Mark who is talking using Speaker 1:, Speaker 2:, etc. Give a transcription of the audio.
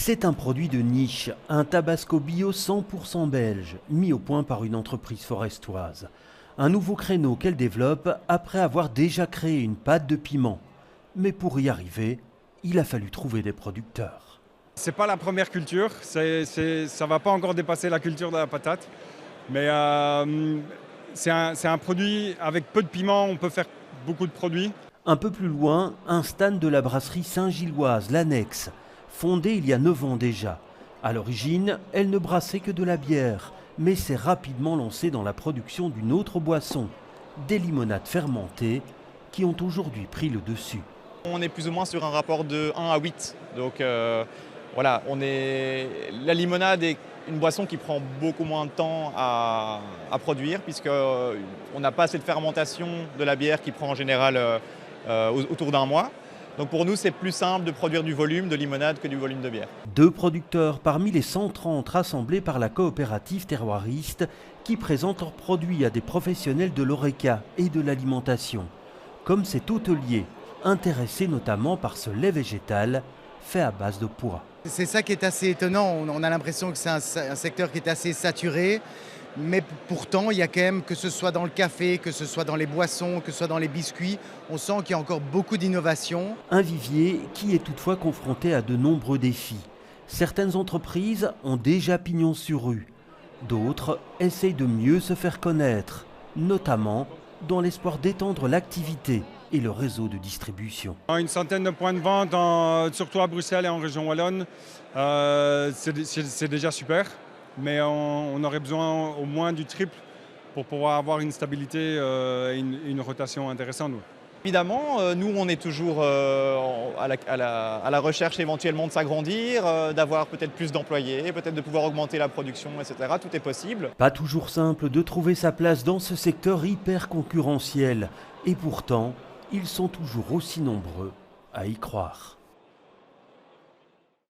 Speaker 1: C'est un produit de niche, un tabasco bio 100% belge, mis au point par une entreprise forestoise. Un nouveau créneau qu'elle développe après avoir déjà créé une pâte de piment. Mais pour y arriver, il a fallu trouver des producteurs.
Speaker 2: C'est pas la première culture, ça va pas encore dépasser la culture de la patate. Mais c'est un produit avec peu de piment, on peut faire beaucoup de produits.
Speaker 1: Un peu plus loin, un stand de la brasserie Saint-Gilloise, l'Annexe, fondée il y a 9 ans déjà. À l'origine, elle ne brassait que de la bière, mais s'est rapidement lancée dans la production d'une autre boisson, des limonades fermentées, qui ont aujourd'hui pris le dessus.
Speaker 3: On est plus ou moins sur un rapport de 1 à 8. Donc voilà, la limonade est une boisson qui prend beaucoup moins de temps à produire, puisqu'on n'a pas assez de fermentation de la bière qui prend en général autour d'un mois. Donc pour nous, c'est plus simple de produire du volume de limonade que du volume de bière.
Speaker 1: 2 producteurs parmi les 130 rassemblés par la coopérative terroiriste qui présentent leurs produits à des professionnels de l'ORECA et de l'alimentation. Comme cet hôtelier, intéressé notamment par ce lait végétal fait à base de pois.
Speaker 4: C'est ça qui est assez étonnant. On a l'impression que c'est un secteur qui est assez saturé. Mais pourtant, il y a quand même, que ce soit dans le café, que ce soit dans les boissons, que ce soit dans les biscuits, on sent qu'il y a encore beaucoup d'innovation.
Speaker 1: Un vivier qui est toutefois confronté à de nombreux défis. Certaines entreprises ont déjà pignon sur rue. D'autres essayent de mieux se faire connaître, notamment dans l'espoir d'étendre l'activité et le réseau de distribution.
Speaker 2: Une centaine de points de vente, surtout à Bruxelles et en région wallonne, c'est déjà super. Mais on aurait besoin au moins du triple pour pouvoir avoir une stabilité et une rotation intéressante.
Speaker 3: Évidemment, nous, on est toujours à la recherche éventuellement de s'agrandir, d'avoir peut-être plus d'employés, peut-être de pouvoir augmenter la production, etc. Tout est possible.
Speaker 1: Pas toujours simple de trouver sa place dans ce secteur hyper concurrentiel. Et pourtant, ils sont toujours aussi nombreux à y croire.